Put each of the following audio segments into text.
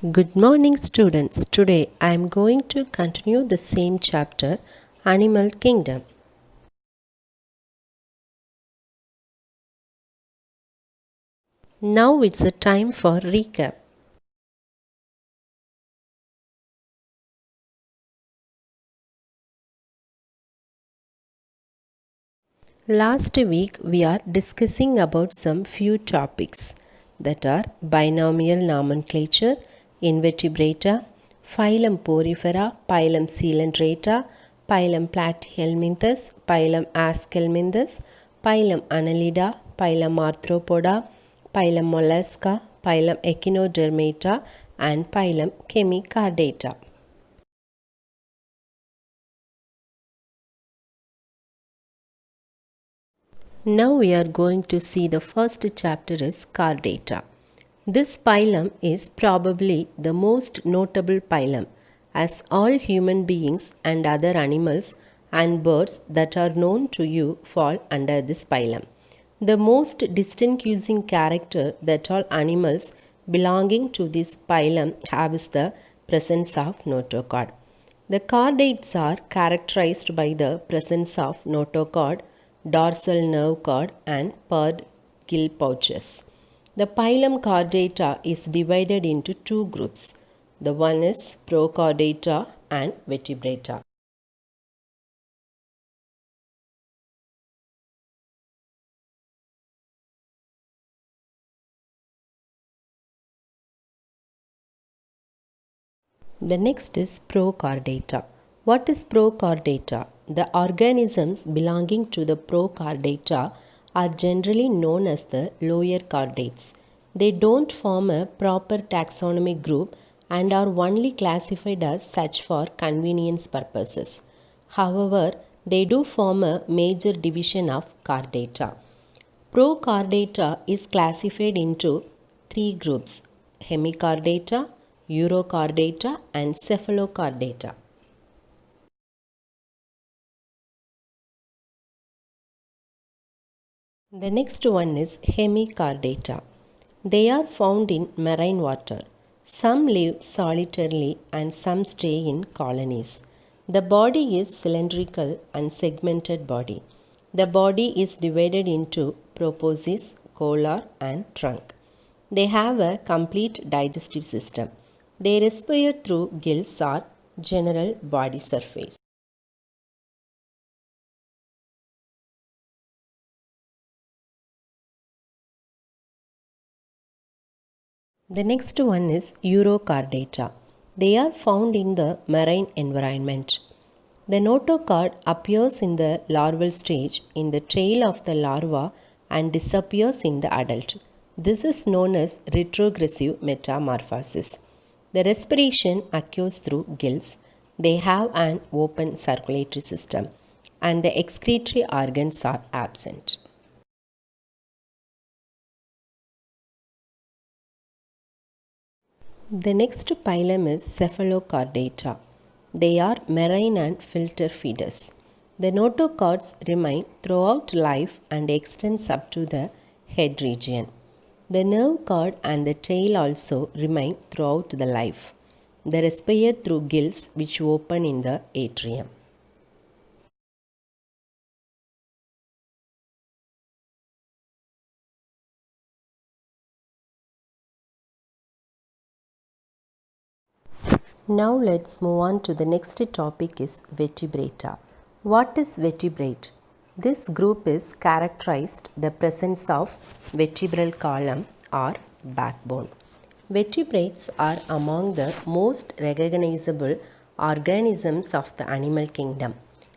Good morning, students. Today I am going to continue the same chapter, Animal Kingdom. Now it's the time for recap. Last week we are discussing about some few topics that are binomial nomenclature, invertebrata, phylum Porifera, phylum Coelenterata, phylum Platyhelminthes, phylum Aschelminthes, phylum Annelida, phylum Arthropoda, phylum Mollusca, phylum Echinodermata, and phylum Chemicardata. Now we are going to see the first chapter is Chordata. This phylum is probably the most notable phylum, as all human beings and other animals and birds that are known to you fall under this phylum. The most distinguishing character that all animals belonging to this phylum have is the presence of notochord. The chordates are characterized by the presence of notochord, dorsal nerve cord, and paired gill pouches. The phylum Chordata is divided into two groups. The one is Prochordata and Vertebrata. The next is Prochordata. What is Prochordata? The organisms belonging to the Prochordata are generally known as the lower chordates. They don't form a proper taxonomic group and are only classified as such for convenience purposes. However, they do form a major division of chordata. Prochordata is classified into three groups: hemichordata, urochordata, and cephalochordata. The next one is hemichordata. They are found in marine water. Some live solitarily and some stay in colonies. The body is cylindrical and segmented body. The body is divided into proboscis, collar, and trunk. They have a complete digestive system. They respire through gills or general body surface. The next one is Urochordata. They are found in the marine environment. The notochord appears in the larval stage in the tail of the larva and disappears in the adult. This is known as retrogressive metamorphosis. The respiration occurs through gills. They have an open circulatory system and the excretory organs are absent. The next phylum is Cephalochordata. They are marine and filter feeders. The notochords remain throughout life and extends up to the head region. The nerve cord and the tail also remain throughout the life. They respire through gills which open in the atrium. Now let's move on to the next topic is vertebrata. What is vertebrate? This group is characterized the presence of vertebral column or backbone. Vertebrates are among the most recognizable organisms of the animal kingdom.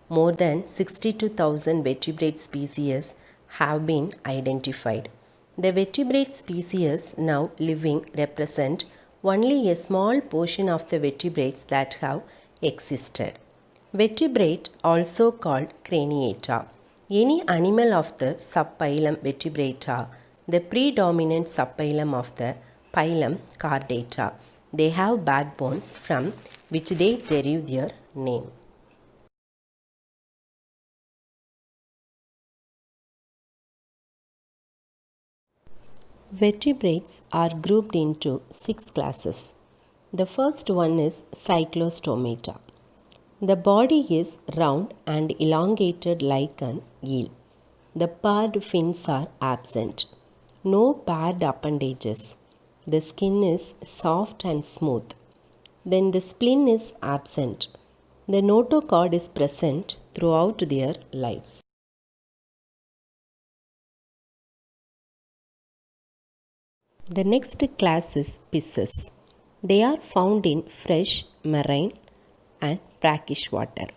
More than 62,000 vertebrate species have been identified. The vertebrate species now living represent only a small portion of the vertebrates that have existed. Vertebrate, also called craniata. Any animal of the subphylum Vertebrata, the predominant subphylum of the phylum Chordata. They have backbones from which they derive their name. Vertebrates are grouped into six classes. The first one is cyclostomata. The body is round and elongated like an eel. The paired fins are absent. No paired appendages. The skin is soft and smooth. Then the spleen is absent. The notochord is present throughout their lives. The next class is pisces. They are found in fresh, marine, and brackish water.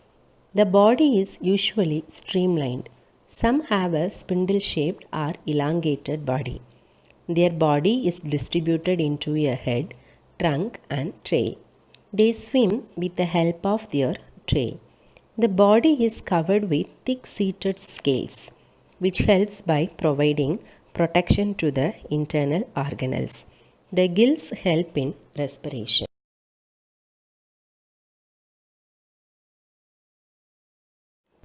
The body is usually streamlined. Some have a spindle shaped or elongated body. Their body is distributed into a head, trunk, and tail. They swim with the help of their tail. The body is covered with thick seated scales, which helps by providing protection to the internal organelles. The gills help in respiration.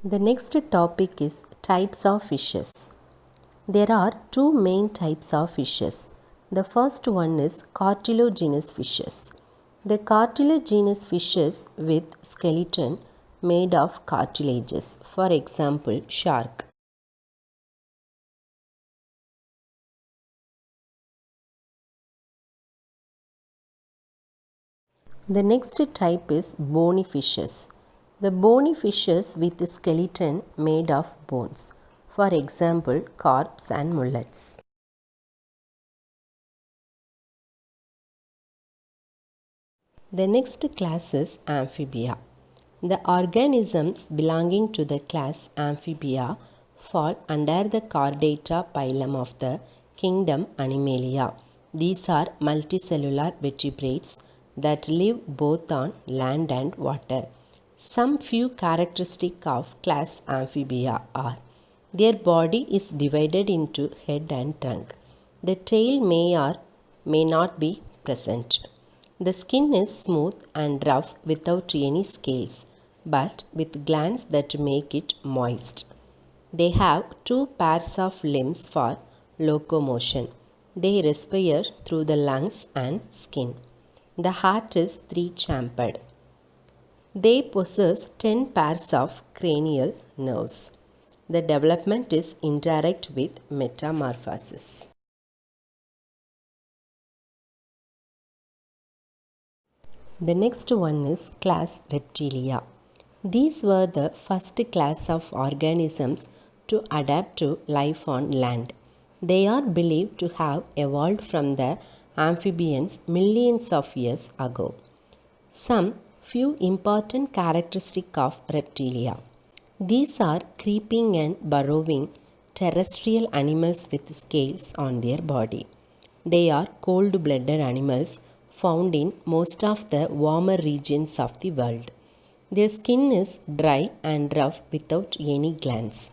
The next topic is types of fishes. There are two main types of fishes. The first one is cartilaginous fishes. The cartilaginous fishes with skeleton made of cartilages, for example, shark. The next type is bony fishes. The bony fishes with skeleton made of bones, for example, carps and mullets. The next class is amphibia. The organisms belonging to the class Amphibia fall under the chordata phylum of the kingdom Animalia. These are multicellular vertebrates that live both on land and water. Some few characteristics of class Amphibia are: their body is divided into head and trunk. The tail may or may not be present. The skin is smooth and rough without any scales, but with glands that make it moist. They have two pairs of limbs for locomotion. They respire through the lungs and skin. The heart is three-chambered. They possess 10 pairs of cranial nerves. The development is indirect with metamorphosis. The next one is class Reptilia. These were the first class of organisms to adapt to life on land. They are believed to have evolved from the amphibians millions of years ago. Some few important characteristics of reptilia. These are creeping and burrowing terrestrial animals with scales on their body. They are cold-blooded animals found in most of the warmer regions of the world. Their skin is dry and rough without any glands.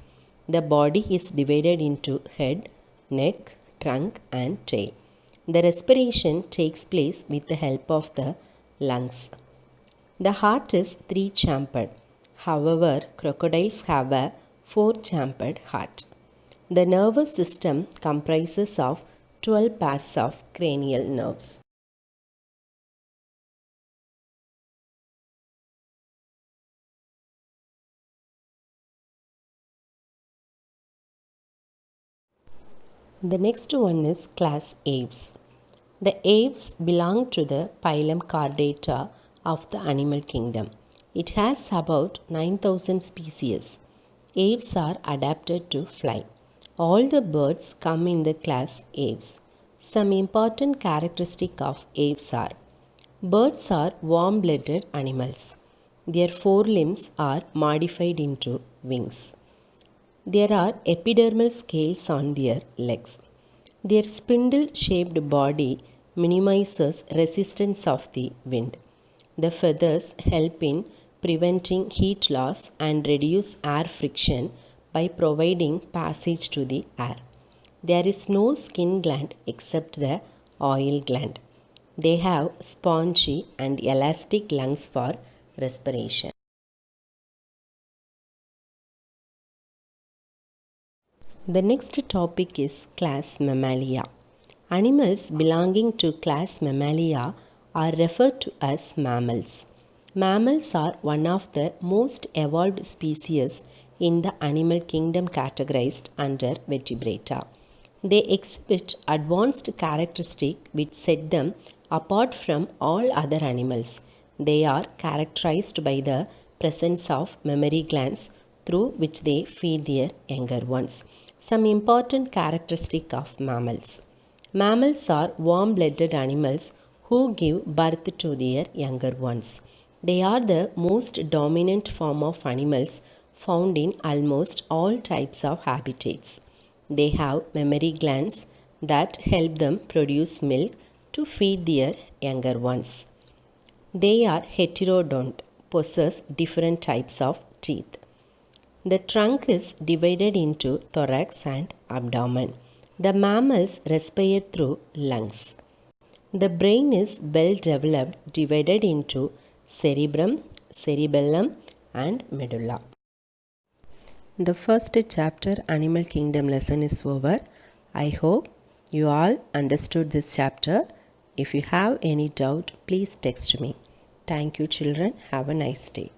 The body is divided into head, neck, trunk, and tail. The respiration takes place with the help of the lungs. The heart is three-chambered. However, crocodiles have a four-chambered heart. The nervous system comprises of 12 pairs of cranial nerves. The next one is class Aves. The aves belong to the phylum Chordata of the animal kingdom. It has about 9,000 species. Aves are adapted to fly. All the birds come in the class Aves. Some important characteristics of aves are: birds are warm-blooded animals. Their forelimbs are modified into wings. There are epidermal scales on their legs. Their spindle-shaped body minimizes resistance of the wind. The feathers help in preventing heat loss and reduce air friction by providing passage to the air. There is no skin gland except the oil gland. They have spongy and elastic lungs for respiration. The next topic is class Mammalia. Animals belonging to class Mammalia are referred to as mammals. Mammals are one of the most evolved species in the animal kingdom categorized under vertebrata. They exhibit advanced characteristics which set them apart from all other animals. They are characterized by the presence of mammary glands through which they feed their younger ones. Some important characteristics of mammals. Mammals are warm-blooded animals who give birth to their younger ones. They are the most dominant form of animals found in almost all types of habitats. They have mammary glands that help them produce milk to feed their younger ones. They are heterodont, possess different types of teeth. The trunk is divided into thorax and abdomen. The mammals respire through lungs. The brain is well developed, divided into cerebrum, cerebellum, and medulla. The first chapter, Animal Kingdom lesson, is over. I hope you all understood this chapter. If you have any doubt, please text me. Thank you, children. Have a nice day.